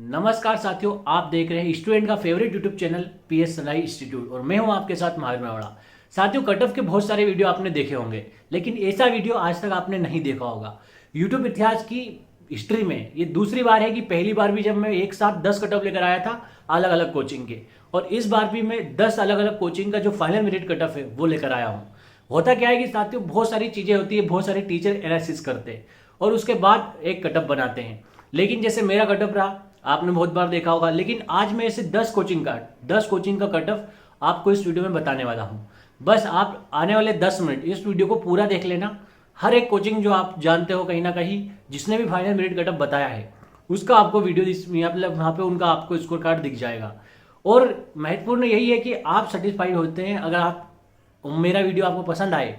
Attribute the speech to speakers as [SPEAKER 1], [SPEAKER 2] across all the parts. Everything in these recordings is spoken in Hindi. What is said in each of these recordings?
[SPEAKER 1] नमस्कार साथियों, आप देख रहे हैं स्टूडेंट का फेवरेट यूट्यूब चैनल पीएस सनाई इंस्टीट्यूट और मैं हूं आपके साथ महावीर मेवाड़ा। साथियों, कट ऑफ के बहुत सारे वीडियो आपने देखे होंगे, लेकिन ऐसा वीडियो आज तक आपने नहीं देखा होगा। यूट्यूब इतिहास की हिस्ट्री में ये दूसरी बार है कि पहली बार भी जब मैं एक साथ 10 कट ऑफ लेकर आया था अलग अलग कोचिंग के, और इस बार भी मैं 10 अलग अलग कोचिंग का जो फाइनल मेरिट कट ऑफ है वो लेकर आया हूँ। होता क्या है कि साथियों, बहुत सारी चीजें होती है, बहुत सारे टीचर एनालिसिस करते हैं और उसके बाद एक कट ऑफ बनाते हैं। लेकिन जैसे मेरा कट ऑफ रहा, आपने बहुत बार देखा होगा, लेकिन आज मैं ऐसे 10 कोचिंग का कट ऑफ आपको इस वीडियो में बताने वाला हूं। बस आप आने वाले 10 मिनट इस वीडियो को पूरा देख लेना। हर एक कोचिंग जो आप जानते हो कहीं ना कहीं, जिसने भी फाइनल मेरिट कट ऑफ बताया है, उसका आपको वीडियो मतलब वहाँ पे उनका आपको स्कोर कार्ड दिख जाएगा। और महत्वपूर्ण यही है कि आप सेटिस्फाइड होते हैं। अगर आप मेरा वीडियो आपको पसंद आए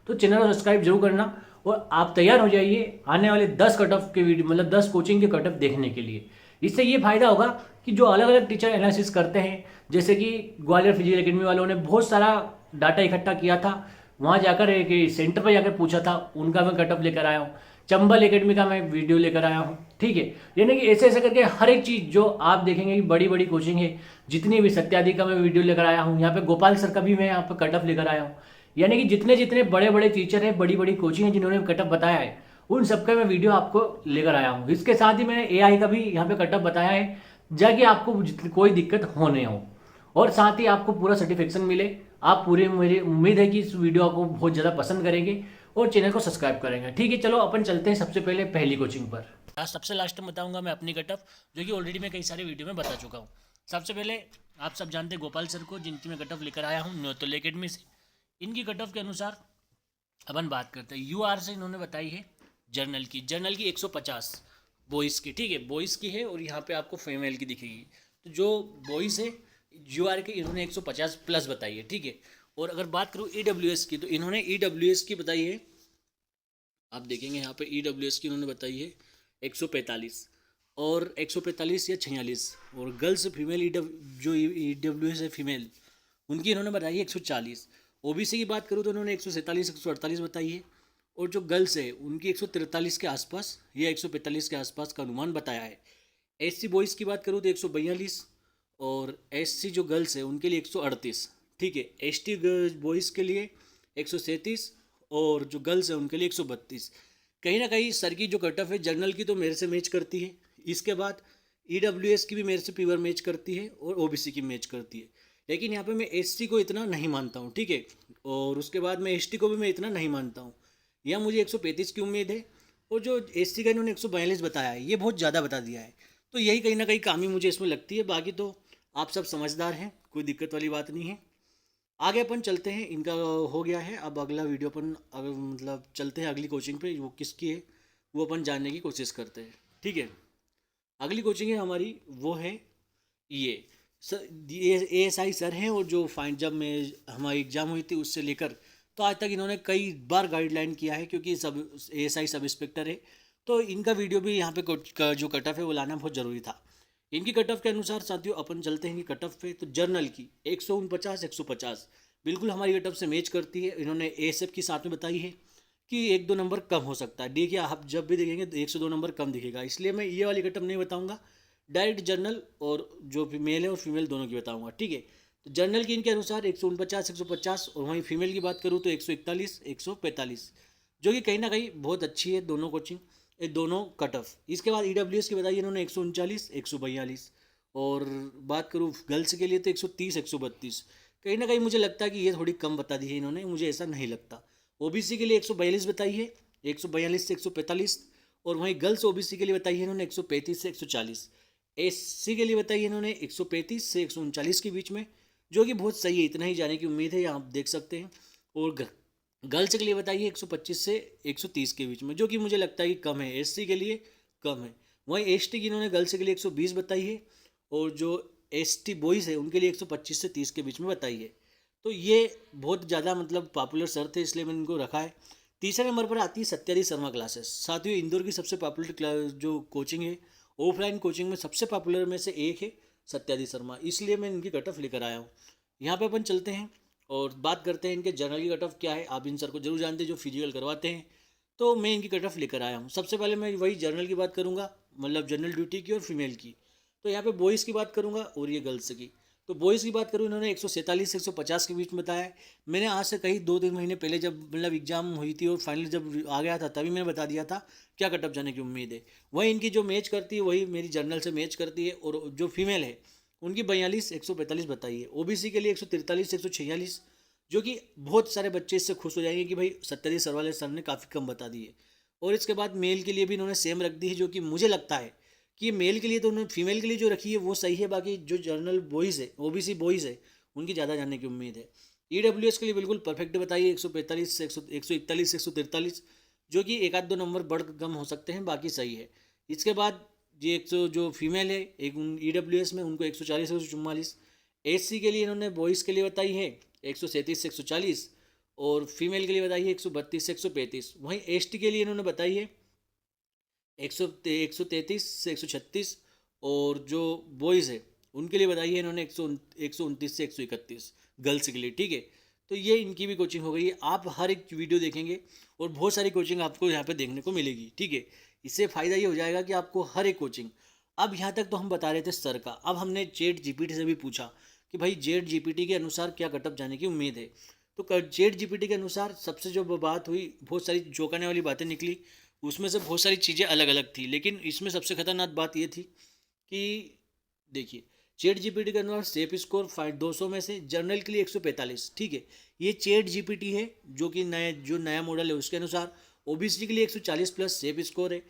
[SPEAKER 1] तो चैनल को सब्सक्राइब जरूर करना और आप तैयार हो जाइए आने वाले 10 कट ऑफ के वीडियो, मतलब 10 कोचिंग के कट ऑफ देखने के लिए। इससे ये फायदा होगा कि जो अलग अलग टीचर एनालिसिस करते हैं, जैसे कि ग्वालियर फिजिकल एकेडमी वालों ने बहुत सारा डाटा इकट्ठा किया था, वहाँ जाकर एक सेंटर पर जाकर पूछा था, उनका मैं कट ऑफ लेकर आया हूँ। चंबल एकेडमी का मैं वीडियो लेकर आया हूँ, ठीक है। यानी कि ऐसे ऐसे करके हर एक चीज़ जो आप देखेंगे कि बड़ी बड़ी कोचिंग है, जितनी भी सत्यादि का मैं वीडियो लेकर आया हूँ, यहाँ पे गोपाल सर का भी मैं यहाँ पे कट ऑफ लेकर आया हूँ। यानी कि जितने जितने बड़े बड़े टीचर हैं, बड़ी बड़ी कोचिंग है जिन्होंने कट ऑफ बताया है, उन सबका मैं वीडियो आपको लेकर आया हूँ। इसके साथ ही मैंने एआई का भी यहाँ पे कट ऑफ बताया है, जाकि आपको कोई दिक्कत हो नहीं हो, और साथ ही आपको पूरा सर्टिफिकेशन मिले। आप पूरे, मेरी उम्मीद है कि इस वीडियो आपको बहुत ज़्यादा पसंद करेंगे और चैनल को सब्सक्राइब करेंगे। ठीक है, चलो अपन चलते हैं सबसे पहले पहली कोचिंग पर। सबसे लास्ट में बताऊंगा मैं अपनी कट ऑफ, जो कि ऑलरेडी मैं कई सारे वीडियो में बता चुका हूँ। सबसे पहले आप सब जानते हैं गोपाल सर को, जिनकी मैं कट ऑफ लेकर आया हूँ न्योतुल एकेडमी से। इनकी कट ऑफ के अनुसार अपन बात करते हैं। यूआर से इन्होंने बताई है जर्नल की 150 बॉयज़ की, ठीक है, बॉयज़ की है, और यहाँ पे आपको फीमेल की दिखेगी। तो जो बॉयज़ है यूआर के, इन्होंने 150 प्लस बताई है, ठीक है। और अगर बात करूँ ईडब्ल्यूएस की, तो इन्होंने ईडब्ल्यूएस की बताई है, आप देखेंगे यहाँ पे ईडब्ल्यूएस की इन्होंने बताई है 145 और 145 या 46, और गर्ल्स फीमेल जो ईडब्ल्यूएस है फीमेल, उनकी इन्होंने बताई है 140। ओबीसी की बात करूँ तो उन्होंने 147 148 बताई है, और जो गर्ल्स है उनकी 143 के आसपास या 145 के आसपास का अनुमान बताया है। एससी बॉयज़ की बात करूँ तो 142, और एससी जो गर्ल्स है उनके लिए 138, ठीक है। एसटी बॉयज़ के लिए 137, और जो गर्ल्स है उनके लिए 132। कहीं ना कहीं सर की जो कट ऑफ है जर्नल की तो मेरे से मैच करती है, इसके बाद ईडब्ल्यूएस की भी मेरे से प्योर मैच करती है, और ओबीसी की मैच करती है। लेकिन यहाँ पे मैं एससी को इतना नहीं मानता हूँ, ठीक है, और उसके बाद मैं एसटी को भी मैं इतना नहीं मानता हूँ। यहाँ मुझे 135 की उम्मीद है, और जो एससी का इन्होंने 142 बताया है, ये बहुत ज़्यादा बता दिया है। तो यही कहीं ना कहीं कमी मुझे इसमें लगती है। बाकी तो आप सब समझदार हैं, कोई दिक्कत वाली बात नहीं है। आगे अपन चलते हैं, इनका हो गया है। अब अगला वीडियो अपन मतलब चलते हैं अगली कोचिंग पे, वो किसकी है वो अपन जानने की कोशिश करते हैं, ठीक है। अगली कोचिंग है हमारी, वो है ये सर, ये एएसआई सर हैं, और जो जब मैं हमारी एग्ज़ाम हुई थी उससे लेकर तो आज तक इन्होंने कई बार गाइडलाइन किया है, क्योंकि सब एएसआई सब इंस्पेक्टर है, तो इनका वीडियो भी यहाँ पे जो कट ऑफ है वो लाना बहुत ज़रूरी था। इनकी कट ऑफ के अनुसार साथियों अपन चलते हैं इनकी कट ऑफ पे। तो जर्नल की 149 बिल्कुल हमारी कट ऑफ से मैच करती है। इन्होंने एएसएफ की साथ में बताई है कि 1-2 नंबर कम हो सकता है। देखिए, आप जब भी देखेंगे तो 1 से 2 नंबर कम दिखेगा, इसलिए मैं ये वाली कट ऑफ नहीं बताऊँगा, डायरेक्ट जर्नल और जो मेल है और फीमेल दोनों की बताऊँगा, ठीक है। तो जर्नल की इनके अनुसार 149 और वहीं फीमेल की बात करूँ तो 141 145, जो कि कहीं ना कहीं बहुत अच्छी है दोनों कोचिंग, ये दोनों कट ऑफ। इसके बाद ईडब्ल्यूएस की बताई इन्होंने 139 142, और बात करूँ गर्ल्स के लिए तो 130 132। कहीं ना कहीं मुझे लगता है कि ये थोड़ी कम बता दी है इन्होंने, मुझे ऐसा नहीं लगता। ओबीसी के लिए 142 बताई है, 142 से 145, और वहीं गर्ल्स ओबीसी के लिए बताई है इन्होंने 135 से 140। एससी के लिए बताई है इन्होंने 135 से 139 के बीच में, जो कि बहुत सही है, इतना ही जाने की उम्मीद है, यहाँ आप देख सकते हैं। और गर्ल्स के लिए बताइए 125 से 130 के बीच में, जो कि मुझे लगता है कि कम है, एससी के लिए कम है। वहीं एसटी की इन्होंने गर्ल्स के लिए 120 बताई है, और जो एसटी बॉयज़ है उनके लिए 125 से 30 के बीच में बताई है। तो ये बहुत ज़्यादा मतलब पॉपुलर सर थे, इसलिए मैंने इनको रखा है। तीसरे नंबर पर आती है सत्यादि शर्मा क्लासेस। साथियों, इंदौर की सबसे पॉपुलर जो कोचिंग है, ऑफलाइन कोचिंग में सबसे पॉपुलर में से एक है सत्यादि शर्मा, इसलिए मैं इनकी कट ऑफ लेकर आया हूँ। यहाँ पे अपन चलते हैं और बात करते हैं इनके जर्नल की कट ऑफ क्या है। आप इन सर को जरूर जानते हैं जो फिजिकल करवाते हैं, तो मैं इनकी कट ऑफ लेकर आया हूँ। सबसे पहले मैं वही जर्नल की बात करूँगा, मतलब जनरल ड्यूटी की और फीमेल की।
[SPEAKER 2] तो यहाँ पे बॉयज़ की बात करूँगा और ये गर्ल्स की। तो बॉयज़ की बात करूँ, इन्होंने 147 से 150 के बीच में बताया है। मैंने आज से कहीं 2-3 महीने पहले जब मतलब एग्जाम हुई थी और फाइनल जब आ गया था तभी मैंने बता दिया था क्या कट ऑफ जाने की उम्मीद है। वही इनकी जो मैच करती है वही मेरी जर्नल से मैच करती है, और जो फीमेल है उनकी 42 145 बताई है। ओबीसी के लिए 143 146, जो कि बहुत सारे बच्चे इससे खुश हो जाएंगे कि भाई सत्यजीत सरवाले सर ने काफ़ी कम बता दी है। और इसके बाद मेल के लिए भी इन्होंने सेम रख दी है, जो कि मुझे लगता है कि ये मेल के लिए तो उन्होंने फीमेल के लिए जो रखी है वो सही है, बाकी जो जर्नल बॉयज़ है ओबीसी बॉयज़ है उनकी ज़्यादा जानने की उम्मीद है। ईडब्ल्यूएस के लिए बिल्कुल परफेक्ट बताइए 145 से 141 143, जो कि एक आध दो नंबर बढ़ कम हो सकते हैं, बाकी सही है। इसके बाद ये जो फीमेल है एक ईडब्ल्यूएस में उनको 140 144। एससी के लिए इन्होंने बॉयज़ के लिए बताई है 137 से 140, और फीमेल के लिए बताई है 132 से 135। वहीं एसटी के लिए इन्होंने बताई है 133 से 136, और जो बॉयज़ है उनके लिए बताई है इन्होंने 129 से 131 गर्ल्स के लिए, ठीक है। तो ये इनकी भी कोचिंग हो गई है। आप हर एक वीडियो देखेंगे और बहुत सारी कोचिंग आपको यहाँ पे देखने को मिलेगी, ठीक है। इससे फ़ायदा ये हो जाएगा कि आपको हर एक कोचिंग, अब यहाँ तक तो हम बता रहे थे सर का, अब हमने चैट जीपीटी से भी पूछा कि भाई चैट जीपीटी के अनुसार क्या कट ऑफ जाने की उम्मीद है। तो चैट जीपीटी के अनुसार सबसे जो बात हुई, बहुत सारी चौंकाने वाली बातें निकली, उसमें से बहुत सारी चीज़ें अलग अलग थी, लेकिन इसमें सबसे खतरनाक बात ये थी कि देखिए चैट जीपीटी के अनुसार सेफ स्कोर 200 में से जर्नल के लिए 145, ठीक है। ये चैट जीपीटी है जो कि नया मॉडल है, उसके अनुसार ओबीसी के लिए 140 प्लस सेफ स्कोर है,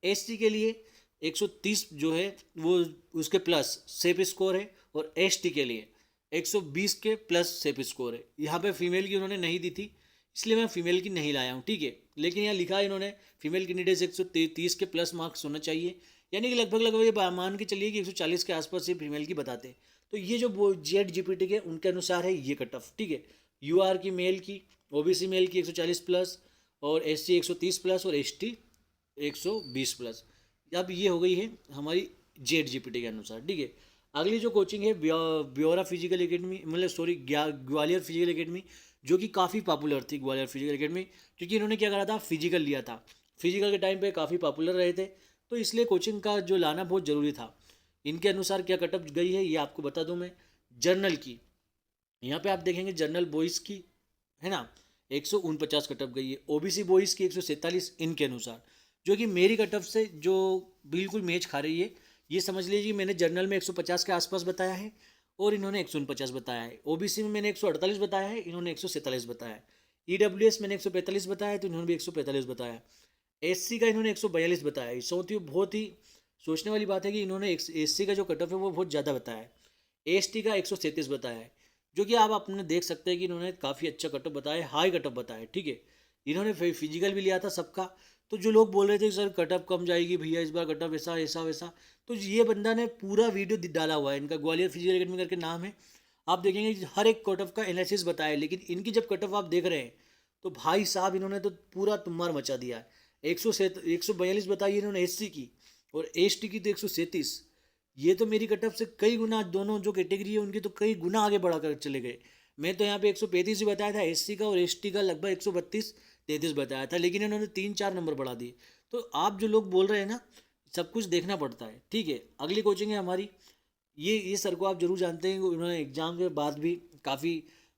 [SPEAKER 2] एसटी के लिए 130 जो है वो उसके प्लस सेफ स्कोर है, और एसटी के लिए 120 के प्लस सेफ स्कोर है। यहाँ पे फीमेल की उन्होंने नहीं दी थी, इसलिए मैं फीमेल की नहीं लाया हूँ, ठीक है। लेकिन यहाँ लिखा है इन्होंने फीमेल कैंडिडेट्स 130 के प्लस मार्क्स होना चाहिए, यानी कि लगभग लगभग ये मान के चलिए कि 140 के आसपास ये फीमेल की बताते हैं। तो ये जो जेड जीपीटी के उनके अनुसार है ये कट ऑफ, ठीक है। यूआर की मेल की, ओबीसी मेल की 140 प्लस, और एससी 130 प्लस, और एसटी 120 प्लस। अब ये हो गई है हमारी जेड जीपीटी के अनुसार, ठीक है। अगली जो कोचिंग है ब्योरा फिजिकल एकेडमी, मतलब सॉरी ग्वालियर फिजिकल एकेडमी, जो कि काफ़ी पॉपुलर थी ग्वालियर फिजिकल एकेडमी, क्योंकि इन्होंने क्या करा था फिजिकल लिया था, फिजिकल के टाइम पे काफ़ी पॉपुलर रहे थे, तो इसलिए कोचिंग का जो लाना बहुत ज़रूरी था। इनके अनुसार क्या कटअप गई है ये आपको बता दूं मैं। जर्नल की यहाँ पे आप देखेंगे जर्नल बॉयज़ की है ना 149 कटअप गई है, ओबीसी बॉयज़ की 147 इनके अनुसार, जो कि मेरी कटअप से जो बिल्कुल मैच खा रही है। ये समझ लीजिए मैंने जर्नल में 150 के आसपास बताया है और इन्होंने 149 बताया है। ओबीसी में मैंने 148 बताया है, इन्होंने 147 बताया है। ईडब्ल्यूएस मैंने 145 बताया है, तो इन्होंने भी 145 बताया है। एससी का इन्होंने 142 बताया है। बहुत ही सोचने वाली बात है कि इन्होंने एससी का जो कट ऑफ है वो बहुत ज़्यादा बताया है। एसटी का 137 बताया है, जो कि आप अपने देख सकते हैं कि इन्होंने काफ़ी अच्छा कट ऑफ बताया है, हाई कट ऑफ बताया है, ठीक है। इन्होंने फिजिकल भी लिया था सबका, तो जो लोग बोल रहे थे सर कट ऑफ कम जाएगी भैया इस बार कट ऑफ ऐसा ऐसा वैसा, तो ये बंदा ने पूरा वीडियो डाला हुआ है, इनका ग्वालियर फिजिकल अकेडमी करके नाम है। आप देखेंगे हर एक कट ऑफ का एनालिसिस बताया है, लेकिन इनकी जब कट ऑफ आप देख रहे हैं तो भाई साहब इन्होंने तो पूरा तुम्हार मचा दिया है। 142 बताई इन्होंने एससी की, और एसटी की तो 137। ये तो मेरी कट ऑफ से कई गुना, दोनों जो कैटेगरी है उनकी तो कई गुना आगे बढ़ा कर चले गए। मैं तो यहाँ पे 135 ही बताया था एससी का, और एसटी का लगभग 132 33 बताया था, लेकिन इन्होंने 3-4 नंबर बढ़ा दिए। तो आप जो लोग बोल रहे हैं ना, सब कुछ देखना पड़ता है, ठीक है। अगली कोचिंग है हमारी, ये सर को आप जरूर जानते हैं, उन्होंने एग्ज़ाम के बाद भी काफ़ी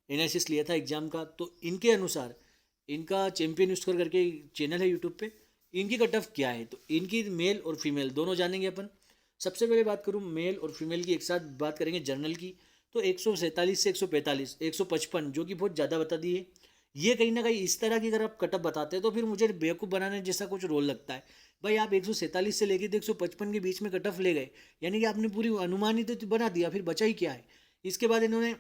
[SPEAKER 2] एनालिसिस लिया था एग्ज़ाम का। तो इनके अनुसार इनका चैम्पियन स्कोर करके चैनल है यूट्यूब पे, इनकी कट ऑफ क्या है, तो इनकी मेल और फीमेल दोनों जानेंगे अपन। सबसे पहले बात करूँ मेल और फीमेल की एक साथ बात करेंगे जर्नल की, तो 147 से 145 155, जो कि बहुत ज़्यादा बता दिए। ये कहीं ना कहीं इस तरह की अगर आप कट ऑफ बताते हैं तो फिर मुझे बेवकूफ़ बनाने जैसा कुछ रोल लगता है। भाई आप 147 से लेके 155 के बीच में कट ऑफ ले गए, यानी कि आपने पूरी अनुमानित तो बना दिया, फिर बचा ही क्या है। इसके बाद इन्होंने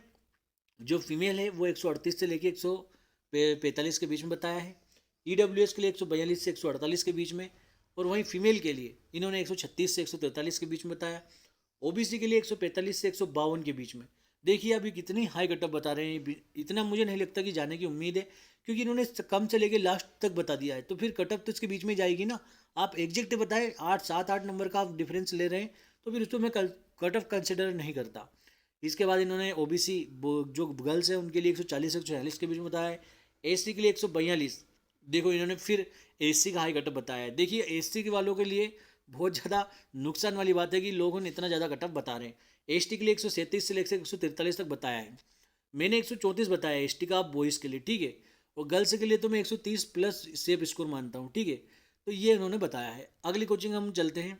[SPEAKER 2] जो फीमेल है वो 138 से लेके 145 के बीच में बताया है। ईडब्ल्यूएस के लिए 142 से 148 के बीच में, और वहीं फीमेल के लिए इन्होंने 136 से 143 के बीच में बताया। ओबीसी के लिए 145 से 152 के बीच में। देखिए अभी कितनी हाई कटअप बता रहे हैं, इतना मुझे नहीं लगता कि जाने की उम्मीद है, क्योंकि इन्होंने कम से लेके लास्ट तक बता दिया है, तो फिर कटअप तो इसके बीच में जाएगी ना। आप एग्जैक्ट बताए 7-8 नंबर का आप डिफरेंस ले रहे हैं, तो फिर उसको मैं कटअप कंसिडर नहीं करता। इसके बाद इन्होंने ओबीसी जो गर्ल्स है उनके लिए 140 से 146 के बीच में बताया है। एससी के लिए 142। देखो इन्होंने फिर एससी का हाई कटअप बताया है। देखिए एससी के वालों के लिए बहुत ज़्यादा नुकसान वाली बात है कि लोगों ने इतना ज़्यादा कट ऑफ बता रहे हैं। एसटी के लिए 137 से लेकर 143 तक बताया है, मैंने 134 बताया है एसटी का बॉयज़ के लिए, ठीक है। और गर्ल्स के लिए तो मैं 130 प्लस सेफ स्कोर मानता हूँ, ठीक है। तो ये उन्होंने बताया है। अगली कोचिंग हम चलते हैं।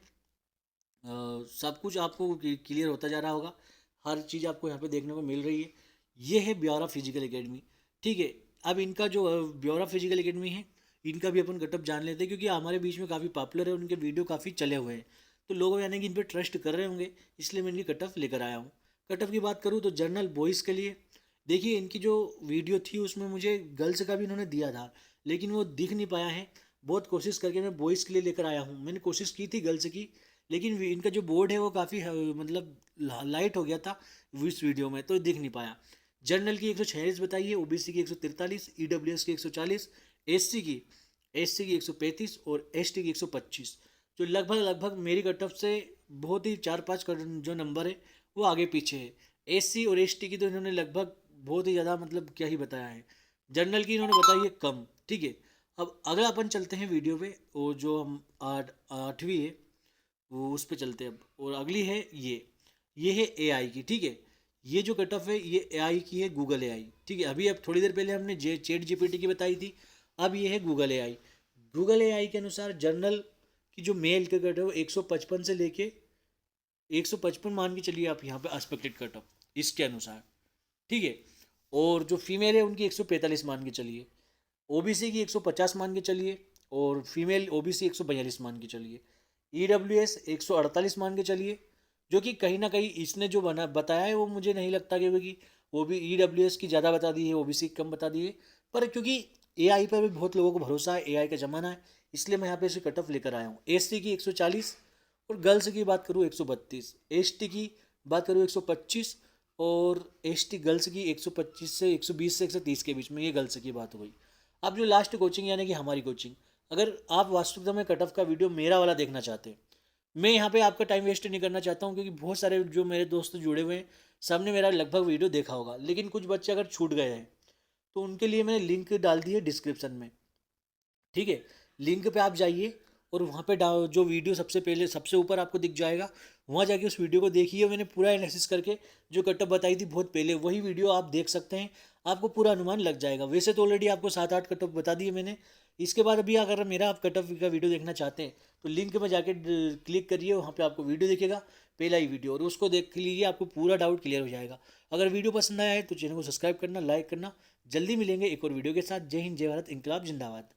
[SPEAKER 2] सब कुछ आपको क्लियर होता जा रहा होगा, हर चीज़ आपको यहाँ पे देखने को मिल रही है। ये है ब्योरा फिजिकल एकेडमी, ठीक है। अब इनका जो ब्योरा फिजिकल एकेडमी है, इनका भी अपन कटअप जान लेते हैं, क्योंकि हमारे बीच में काफ़ी पॉपुलर है, उनके वीडियो काफ़ी चले हुए हैं, तो लोग यानी कि इन पर ट्रस्ट कर रहे होंगे, इसलिए मैं इनकी कटअप लेकर आया हूँ। कटअप की बात करूँ तो जनरल बॉयज़ के लिए देखिए, इनकी जो वीडियो थी उसमें मुझे गर्ल्स का भी इन्होंने दिया था, लेकिन वो दिख नहीं पाया है। बहुत कोशिश करके मैं बॉयज़ के लिए लेकर आया हूँ। मैंने कोशिश की थी गर्ल्स की, लेकिन इनका जो बोर्ड है वो काफ़ी मतलब लाइट हो गया था इस वीडियो में, तो दिख नहीं पाया। जनरल की 146 बताई है, ओबीसी की 143, ईडब्ल्यूएस की 140, एससी की 135 और एसटी की 125, जो लगभग मेरी कट ऑफ से बहुत ही 4-5 जो नंबर है वो आगे पीछे है। एससी और एसटी की तो इन्होंने लगभग बहुत ही ज़्यादा मतलब क्या ही बताया है। जनरल की इन्होंने बताई है कम, ठीक है। अब अगला अपन चलते हैं वीडियो पे, और जो हम 8वीं है वो उस पे चलते हैं अब। और अगली है ये है एआई की, ठीक है। ये जो कट ऑफ है ये एआई की है, गूगल एआई, ठीक है। अभी अब थोड़ी देर पहले हमने चैट जीपीटी की बताई थी, अब ये है गूगल एआई। गूगल एआई के अनुसार जनरल की जो मेल के कट है वो 155 से लेके 155 मान के चलिए आप यहाँ पे एस्पेक्टेड कट ऑफ इसके अनुसार, ठीक है। और जो फीमेल है उनकी 145 मान के चलिए, ओबीसी की 150 मान के चलिए, और फीमेल ओबीसी 142 मान के चलिए, ईडब्ल्यूएस 148 मान के चलिए। जो कि कहीं ना कहीं इसने जो बताया है वो मुझे नहीं लगता कि वो भी ईडब्ल्यूएस की ज़्यादा बता दी है, ओबीसी की कम बता दी है। पर क्योंकि एआई पर भी बहुत लोगों को भरोसा है, एआई का ज़माना है, इसलिए मैं यहाँ पे इसे कट ऑफ लेकर आया हूँ। एससी की 140, और गर्ल्स की बात करूँ 132, एसटी की बात करूँ 125, और एसटी गर्ल्स की 125 से 120 से 130 के बीच में, ये गर्ल्स की बात हो गई। अब जो लास्ट कोचिंग यानी कि हमारी कोचिंग, अगर आप वास्तविकता में कट ऑफ का वीडियो मेरा वाला देखना चाहते हैं, मैं यहाँ पे आपका टाइम वेस्ट नहीं करना चाहता हूँ, क्योंकि बहुत सारे जो मेरे दोस्त जुड़े हुए हैं सबने मेरा लगभग वीडियो देखा होगा, लेकिन कुछ बच्चे अगर छूट गए हैं तो उनके लिए मैंने लिंक डाल दी है डिस्क्रिप्शन में, ठीक है। लिंक पे आप जाइए और वहाँ पे जो वीडियो सबसे पहले सबसे ऊपर आपको दिख जाएगा, वहाँ जाके उस वीडियो को देखिए। मैंने पूरा एनालिसिस करके जो कटअप बताई थी बहुत पहले, वही वीडियो आप देख सकते हैं, आपको पूरा अनुमान लग जाएगा। वैसे तो ऑलरेडी आपको 7-8 कटअप बता दिए मैंने। इसके बाद अभी अगर मेरा आप कटअप का वीडियो देखना चाहते हैं तो लिंक में जाके क्लिक करिए, वहाँ पे आपको वीडियो दिखेगा, पहला ही वीडियो, और उसको देख लीजिए, आपको पूरा डाउट क्लियर हो जाएगा। अगर वीडियो पसंद आया है तो चैनल को सब्सक्राइब करना, लाइक करना। जल्दी मिलेंगे एक और वीडियो के साथ। जय हिंद, जय भारत, इंकलाब जिंदाबाद।